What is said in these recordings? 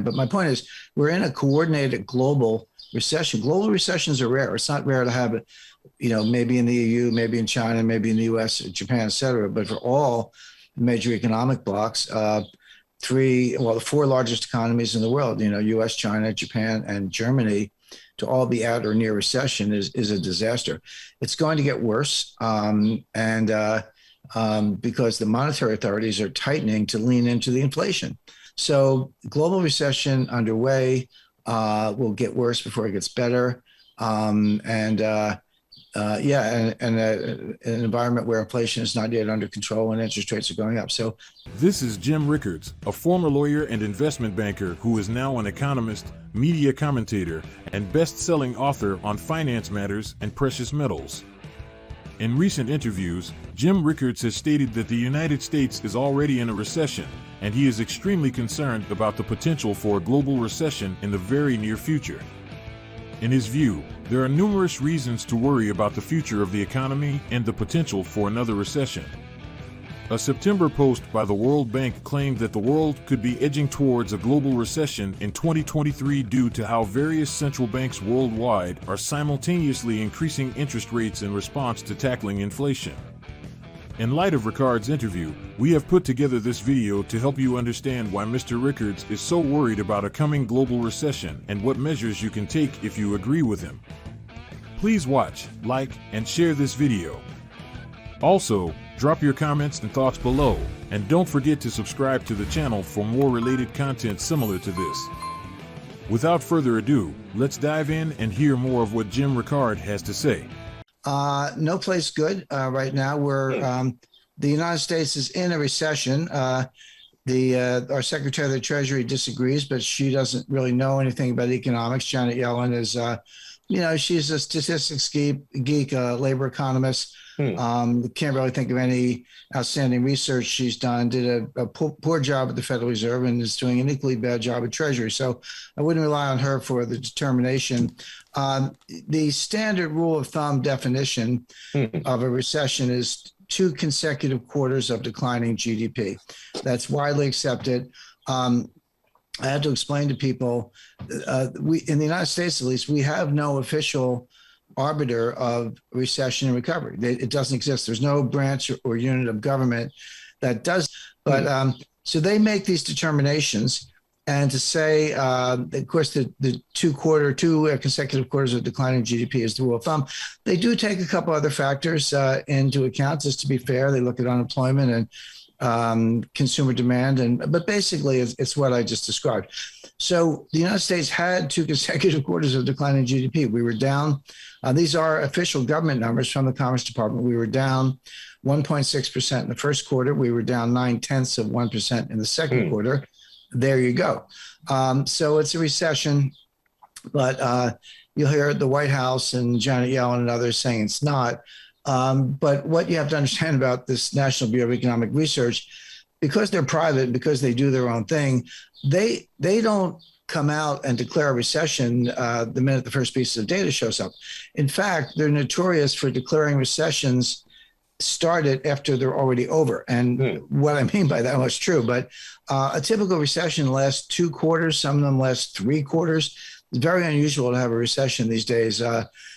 But my point is, we're in a coordinated global recession. Global recessions are rare. It's not rare to have it, maybe in the EU, maybe in China, maybe in the US, Japan, et cetera. But for all major economic blocs, the four largest economies in the world, US, China, Japan, and Germany, to all be at or near recession is a disaster. It's going to get worse. Because the monetary authorities are tightening to lean into the inflation. So global recession underway, will get worse before it gets better. An environment where inflation is not yet under control and interest rates are going up. So this is Jim Rickards, a former lawyer and investment banker who is now an economist, media commentator, and best-selling author on finance matters and precious metals. In recent interviews, Jim Rickards has stated that the United States is already in a recession, and he is extremely concerned about the potential for a global recession in the very near future. In his view, there are numerous reasons to worry about the future of the economy and the potential for another recession. A September post by the World Bank claimed that the world could be edging towards a global recession in 2023 due to how various central banks worldwide are simultaneously increasing interest rates in response to tackling inflation. In light of Rickards' interview, we have put together this video to help you understand why Mr. Rickards is so worried about a coming global recession and what measures you can take if you agree with him. Please watch, like, and share this video. Also, drop your comments and thoughts below, and don't forget to subscribe to the channel for more related content similar to this. Without further ado, let's dive in and hear more of what Jim Rickards has to say. No place good right now. The United States is in a recession. Our Secretary of the Treasury disagrees, but she doesn't really know anything about economics. Janet Yellen is, she's a statistics geek, labor economist. Can't really think of any outstanding research she's done. Did a poor job at the Federal Reserve and is doing an equally bad job at Treasury. So I wouldn't rely on her for the determination. The standard rule of thumb definition of a recession is 2 consecutive quarters of declining GDP. That's widely accepted. I had to explain to people, we in the United States, at least, we have no official arbiter of recession and recovery. It doesn't exist. There's no branch or unit of government that does. But so they make these determinations, and to say, of course, the 2 consecutive quarters of declining GDP is the rule of thumb. They do take a couple other factors into account. Just to be fair, they look at unemployment and consumer demand, but basically it's what I just described. So the United States had 2 consecutive quarters of declining GDP. We were down. These are official government numbers from the Commerce Department. We were down 1.6% in the first quarter. We were down 0.9% in the second quarter. There you go. So it's a recession, but you'll hear the White House and Janet Yellen and others saying it's not. But what you have to understand about this National Bureau of Economic Research, because they're private, because they do their own thing, they don't come out and declare a recession the minute the first piece of data shows up. In fact, they're notorious for declaring recessions started after they're already over. And what I mean by that was true, but a typical recession lasts 2 quarters. Some of them last 3 quarters. It's very unusual to have a recession these days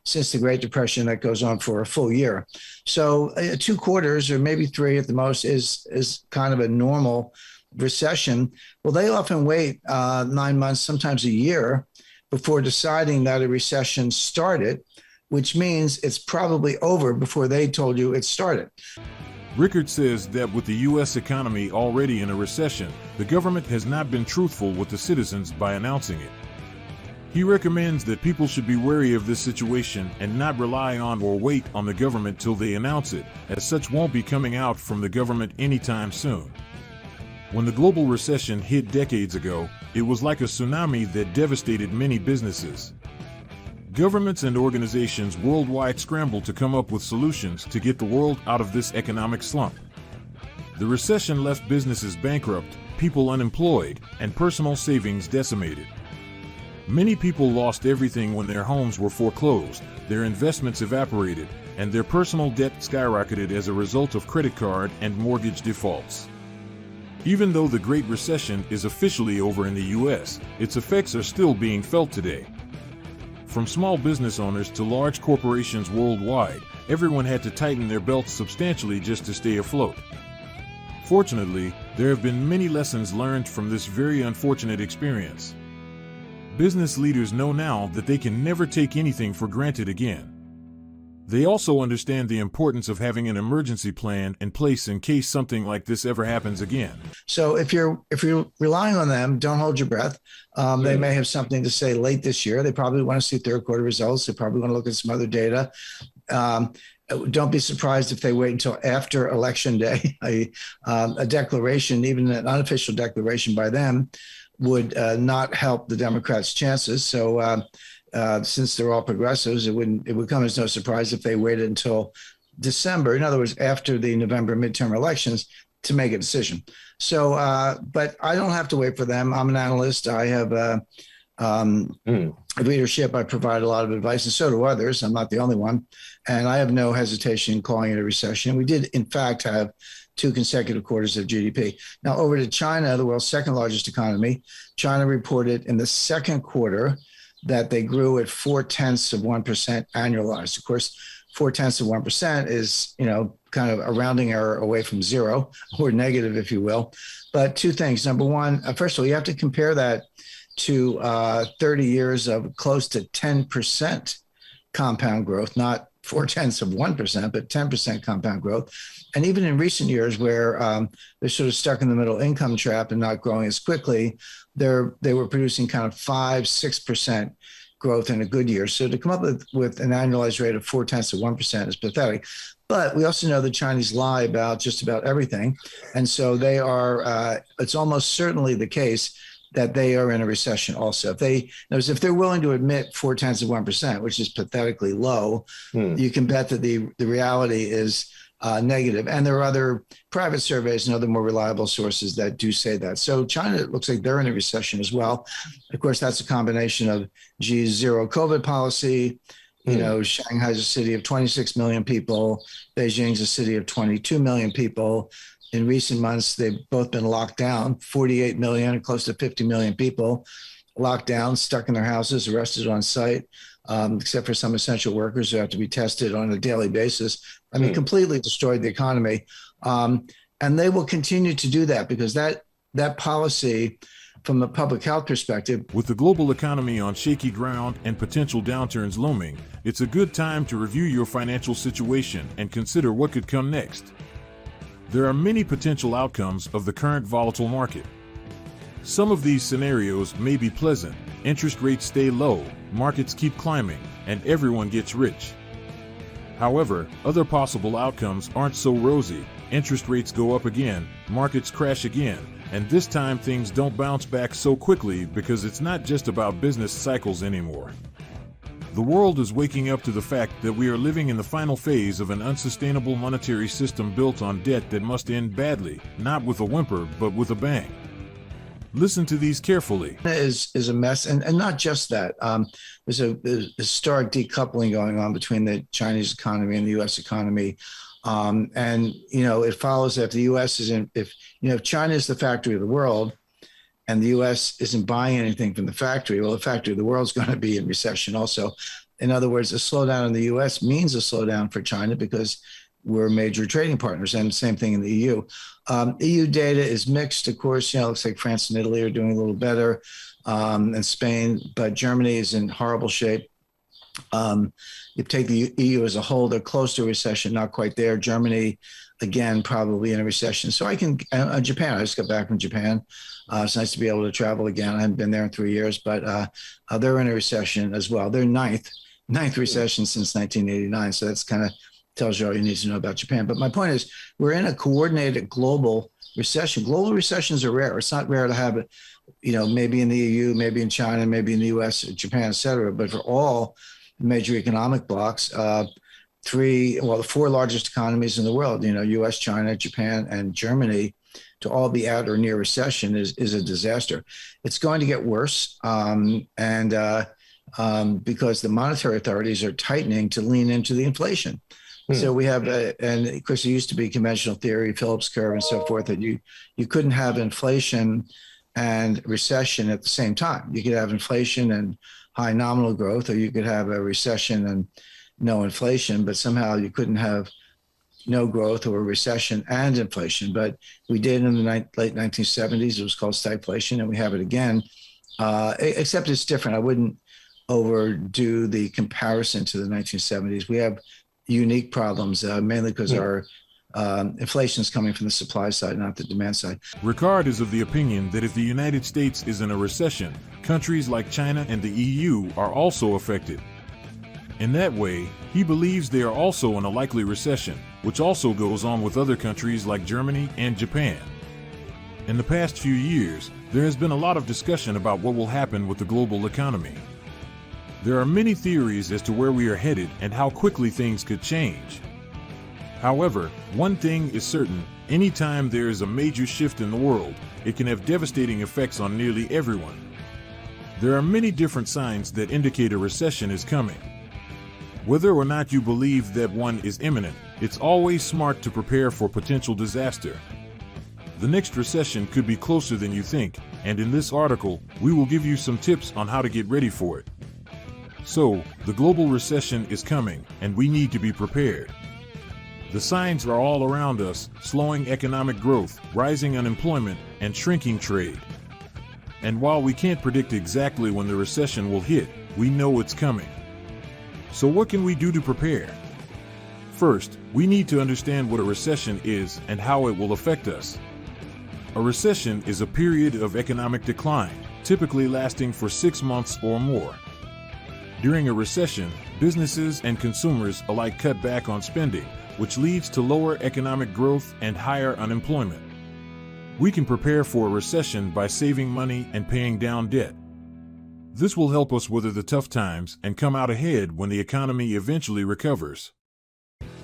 since the Great Depression that goes on for a full year. So 2 quarters or maybe 3 at the most is kind of a normal recession. Well, they often wait 9 months, sometimes a year, before deciding that a recession started, which means it's probably over before they told you it started. Rickards says that with the U.S. economy already in a recession, the government has not been truthful with the citizens by announcing it. He recommends that people should be wary of this situation and not rely on or wait on the government till they announce it, as such won't be coming out from the government anytime soon. When the global recession hit decades ago, it was like a tsunami that devastated many businesses. Governments and organizations worldwide scrambled to come up with solutions to get the world out of this economic slump. The recession left businesses bankrupt, people unemployed, and personal savings decimated. Many people lost everything when their homes were foreclosed, their investments evaporated, and their personal debt skyrocketed as a result of credit card and mortgage defaults. Even though the Great Recession is officially over in the U.S., its effects are still being felt today. From small business owners to large corporations worldwide, everyone had to tighten their belts substantially just to stay afloat. Fortunately, there have been many lessons learned from this very unfortunate experience. Business leaders know now that they can never take anything for granted again. They also understand the importance of having an emergency plan in place in case something like this ever happens again. So if you're relying on them, don't hold your breath. They may have something to say late this year. They probably want to see third quarter results. They probably want to look at some other data. Don't be surprised if they wait until after Election Day. A declaration, even an unofficial declaration by them, would not help the Democrats' chances. So since they're all progressives, it would come as no surprise if they waited until December. In other words, after the November midterm elections to make a decision. So, but I don't have to wait for them. I'm an analyst. I have leadership. I provide a lot of advice, and so do others. I'm not the only one. And I have no hesitation in calling it a recession. We did, in fact, have 2 consecutive quarters of GDP. Now, over to China, the world's second largest economy. China reported in the second quarter that they grew at 0.4% annualized. Of course, 0.4% is, kind of a rounding error away from zero, or negative, if you will. But 2 things. Number one, first of all, you have to compare that to 30 years of close to 10% compound growth, not 0.4%, but 10% compound growth. And even in recent years where they're sort of stuck in the middle income trap and not growing as quickly, they were producing kind of 5-6% growth in a good year. So to come up with an annualized rate of 0.4% is pathetic. But we also know the Chinese lie about just about everything. And so they are, it's almost certainly the case that they are in a recession also. If they're willing to admit 0.4%, which is pathetically low, you can bet that the reality is negative. And there are other private surveys and other more reliable sources that do say that. So China, it looks like they're in a recession as well. Of course, that's a combination of Xi's zero COVID policy. Shanghai's a city of 26 million people. Beijing's a city of 22 million people. In recent months, they've both been locked down, 48 million, close to 50 million people locked down, stuck in their houses, arrested on site, except for some essential workers who have to be tested on a daily basis. I mean, completely destroyed the economy. And they will continue to do that because that policy, from a public health perspective. With the global economy on shaky ground and potential downturns looming, it's a good time to review your financial situation and consider what could come next. There are many potential outcomes of the current volatile market. Some of these scenarios may be pleasant. Interest rates stay low, markets keep climbing, and everyone gets rich. However, other possible outcomes aren't so rosy. Interest rates go up again, markets crash again, and this time things don't bounce back so quickly because it's not just about business cycles anymore. The world is waking up to the fact that we are living in the final phase of an unsustainable monetary system built on debt that must end badly, not with a whimper, but with a bang. Listen to these carefully. Is a mess, and not just that. There's a stark decoupling going on between the Chinese economy and the U.S. economy. It follows that the U.S. if China is the factory of the world and the U.S. isn't buying anything from the factory, well, the factory of the world is going to be in recession also. In other words, a slowdown in the U.S. means a slowdown for China because we're major trading partners, and same thing in the EU. EU data is mixed, of course. It looks like France and Italy are doing a little better, and Spain, but Germany is in horrible shape. You take the EU as a whole, they're close to a recession, not quite there. Germany, again, probably in a recession. So Japan, I just got back from Japan. It's nice to be able to travel again. I haven't been there in 3 years, but they're in a recession as well. They're ninth recession since 1989. So that's kind of tells you all you need to know about Japan. But my point is, we're in a coordinated global recession. Global recessions are rare. It's not rare to have it, maybe in the EU, maybe in China, maybe in the US, Japan, et cetera. But for all major economic blocs, the 4 largest economies in the world, US, China, Japan, and Germany, to all be at or near recession is a disaster. It's going to get worse. Because the monetary authorities are tightening to lean into the inflation. So we have, and of course, it used to be conventional theory, Phillips curve, and so forth, that you couldn't have inflation and recession at the same time. You could have inflation and high nominal growth, or you could have a recession and no inflation, but somehow you couldn't have no growth or a recession and inflation. But we did in the late 1970s. It was called stagflation, and we have it again, except it's different. I wouldn't overdo the comparison to the 1970s. We have unique problems, mainly because our inflation is coming from the supply side, not the demand side. Ricard is of the opinion that if the United States is in a recession, countries like China and the EU are also affected. In that way, he believes they are also in a likely recession, which also goes on with other countries like Germany and Japan. In the past few years, there has been a lot of discussion about what will happen with the global economy. There are many theories as to where we are headed and how quickly things could change. However, one thing is certain: anytime there is a major shift in the world, it can have devastating effects on nearly everyone. There are many different signs that indicate a recession is coming. Whether or not you believe that one is imminent, it's always smart to prepare for potential disaster. The next recession could be closer than you think, and in this article, we will give you some tips on how to get ready for it. So, the global recession is coming, and we need to be prepared. The signs are all around us: slowing economic growth, rising unemployment, and shrinking trade. And while we can't predict exactly when the recession will hit, we know it's coming. So what can we do to prepare? First, we need to understand what a recession is and how it will affect us. A recession is a period of economic decline, typically lasting for 6 months or more. During a recession, businesses and consumers alike cut back on spending, which leads to lower economic growth and higher unemployment. We can prepare for a recession by saving money and paying down debt. This will help us weather the tough times and come out ahead when the economy eventually recovers.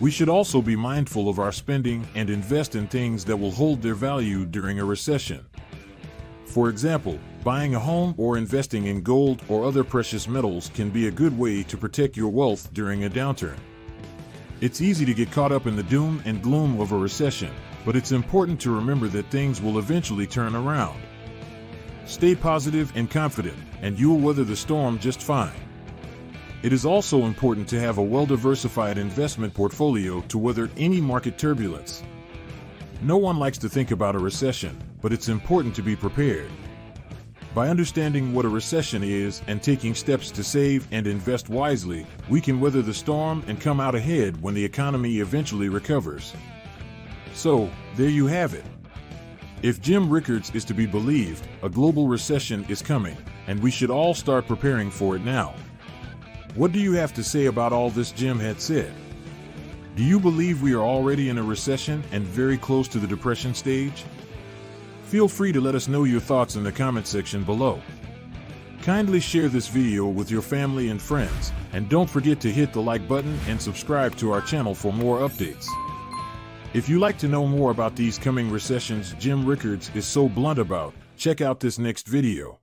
We should also be mindful of our spending and invest in things that will hold their value during a recession. For example, buying a home or investing in gold or other precious metals can be a good way to protect your wealth during a downturn. It's easy to get caught up in the doom and gloom of a recession, but it's important to remember that things will eventually turn around. Stay positive and confident, and you'll weather the storm just fine. It is also important to have a well-diversified investment portfolio to weather any market turbulence. No one likes to think about a recession, but it's important to be prepared. By understanding what a recession is and taking steps to save and invest wisely, we can weather the storm and come out ahead when the economy eventually recovers. So, there you have it. If Jim Rickards is to be believed, a global recession is coming, and we should all start preparing for it now. What do you have to say about all this Jim had said? Do you believe we are already in a recession and very close to the depression stage? Feel free to let us know your thoughts in the comment section below. Kindly share this video with your family and friends, and don't forget to hit the like button and subscribe to our channel for more updates. If you'd like to know more about these coming recessions Jim Rickards is so blunt about, check out this next video.